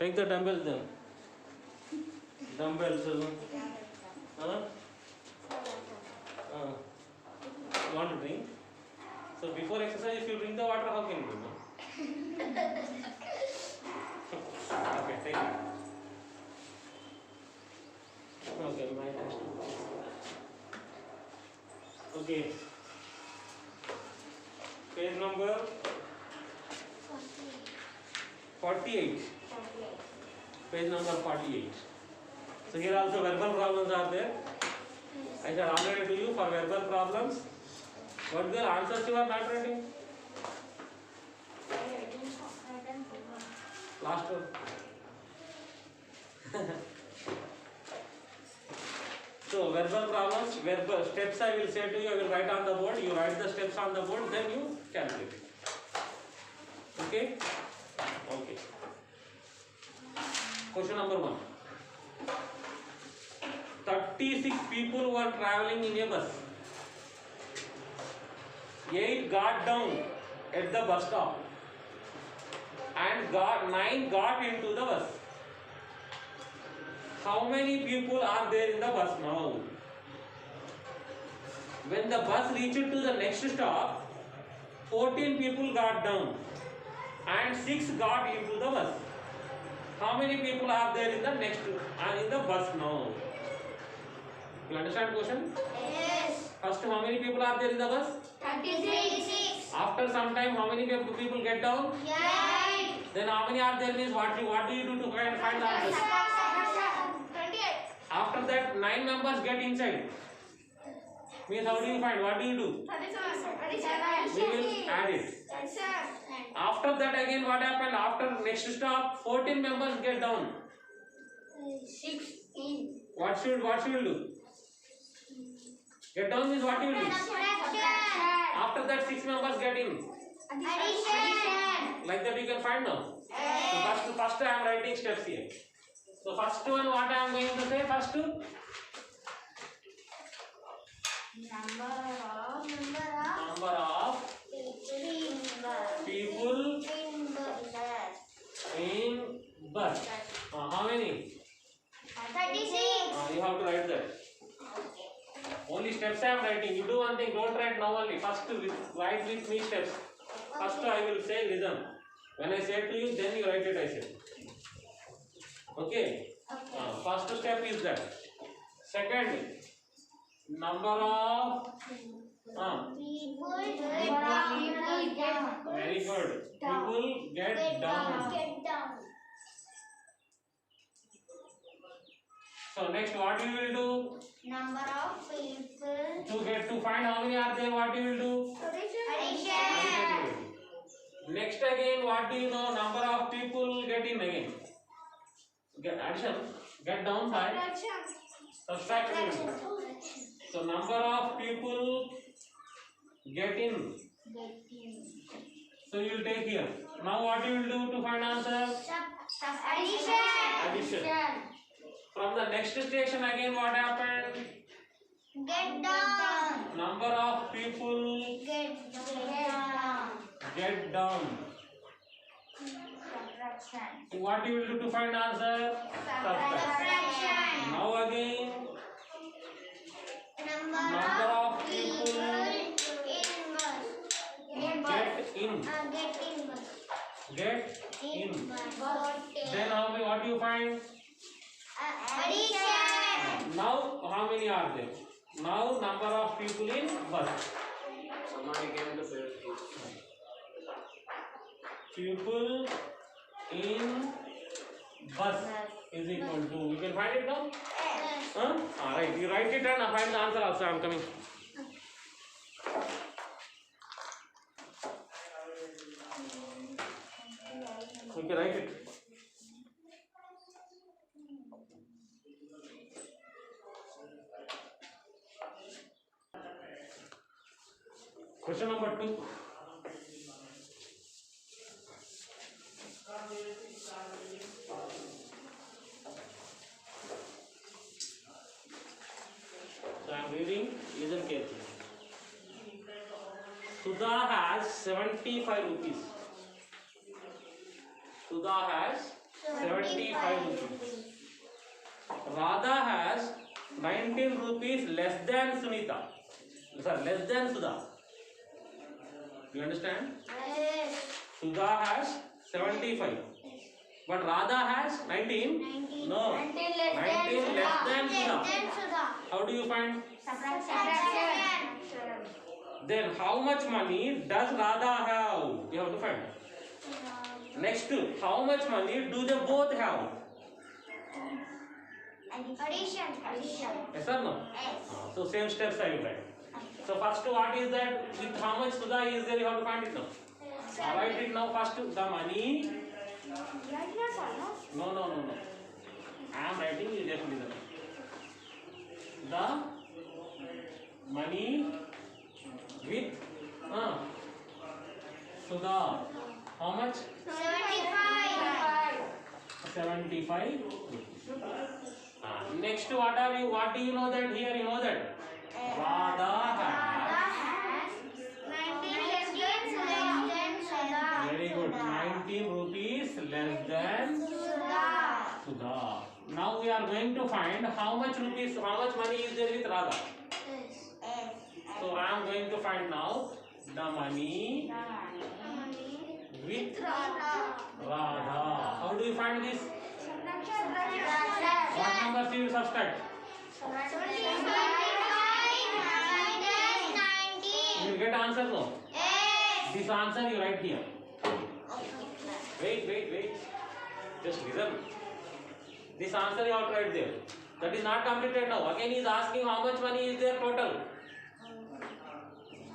Take the dumbbells then. Dumbbells. You want to drink? So before exercise, if you drink the water, how can you do? Okay, take it. Okay, my test. Okay. Page number 48. Page number 48. So here also verbal problems are there. I said already to you for verbal problems. What the answers you are not writing? Last one. So verbal problems, verbal steps I will say to you, I will write on the board. You write the steps on the board, then you calculate it. Okay? Okay. Question number 1. 36 people were traveling in a bus. 8 got down at the bus stop and 9 got into the bus. How many people are there in the bus now? When the bus reached to the next stop, 14 people got down and 6 got into the bus. How many people are there in the in the bus now? You understand question? Yes. First, how many people are there in the bus? 36. After some time, how many people get down? 8. Then how many are there means what do you do to find the answer? 28. After that, 9 members get inside. Means how do you find? What do you do? 37. We will add it. After that again what happened? After next stop, 14 members get down. 16. What should you do? Get down means what you will do? After that 6 members get in. Addition. Like that you can find now. So first I am writing steps here. So first one what I am going to say first? Number of people in bus. How many? 36. You have to write that. Only steps I am writing. You do one thing, don't write now only. First write with me steps. First I will say listen. When I say to you, then you write it I say. Okay? First step is that. Second, number of very good. People get down. So next what you will do? Number of people. To find how many are there, what you will do? Addition. Next again, what do you know? Number of people get in again. Get addition. Get down by subtraction. So number of people get in. So you will take here. Now what you will do to find answer? Addition. From the next station again what happened? Get down. Number of people Get down. get down. Subtraction. What you will do to find answer? Subtraction. Now again Number of people in bus. Get in. Then what do you find? Addition. Now how many are there? Now number of people in bus. Somebody came to say people in bus is equal to. You can find it now? Alright, you write it and I find the answer also. I am coming. You can write it. Question number 2. So I am reading, listen carefully. Sudha has 75 rupees. Sudha has 75 Radha has 19 rupees less than Sunita. Sir, less than Sudha. You understand? Yes. Sudha has 75. But Radha has 19? 19. No. 19 less 19 less than Sudha. Sudha. How do you find? Subtraction. Then how much money does Radha have? You have to find. Next, how much money do they both have? Addition. Yes or no? Yes. So same steps I will write. So first what is that? With how much Sudha is there? You have to find it now. Write it now first. The money. No. I am writing. You just listen. The money with Sudha. How much? 75. Next, what do you know that here? You know that Radha has. 19 less than Sudha. Very good. 19 rupees less than Sudha. Now we are going to find how much money is there with Radha. So I am going to find now the money with Radha. How do you find this? What numbers you will subtract? 25 You will get answer no? Yes. This answer you write here. Wait. Just listen. This answer you have to write there. That is not completed now. Again he is asking how much money is there total.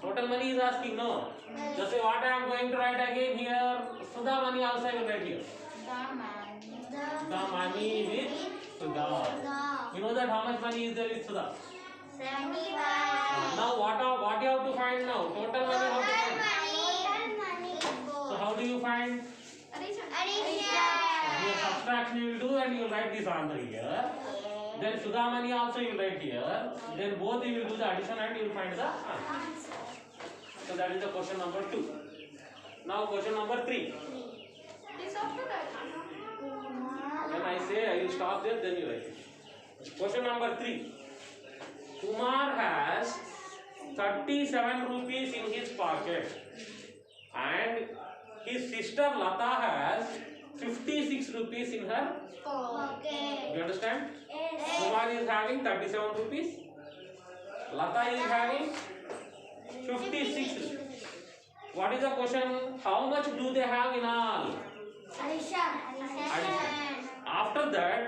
Total money is asking no. Just say what I am going to write again here. Sudha money also I will write here. The money with Sudha. You know that how much money is there with Sudha? 75. Now what you have to find now? Total money how to find? So how do you find? Your subtraction you will do and you will write this answer here. Then Sudha money also you will write here. Then both you will do the addition and you will find the answer. So that is the question number 2. Now question number 3. When I say I will stop there, then you write it. Question number 3. Kumar has 37 rupees in his pocket and his sister Lata has 56 rupees in her. Okay. You understand? Yes. Kumar is having 37 rupees. Lata is having 56. What is the question? How much do they have in all? Addition. After that,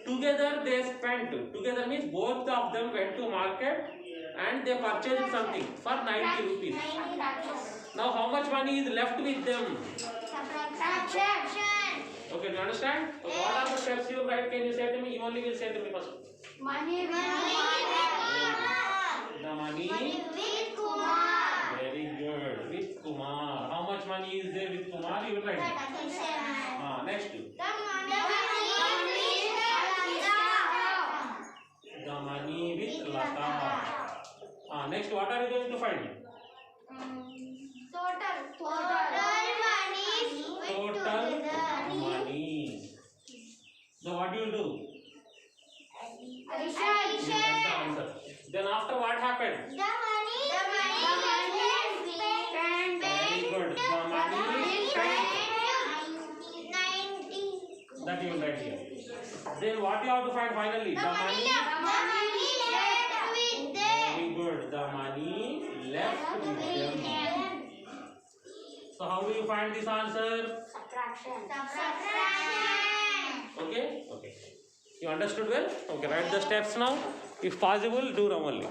together they spent. Together means both of them went to market and they purchased something for 90 rupees. Now how much money is left with them? Subtraction. Okay, do you understand? So what are the steps you write? Can you say to me? You only will say to me first. Money with The money. with Kumar. Very good. With Kumar. How much money is there with Kumar? You will write it. Next. The money with Lata. Next, what are you going to find? Total money. So what do you do? You write the answer. Then after what happened? Very good. The money spent. That you will write here. Then what you have to find finally? The money. Very good. The money left with them. So how do you find this answer? Subtraction. Okay. You understood well? Okay. Write the steps now. If possible, do normally.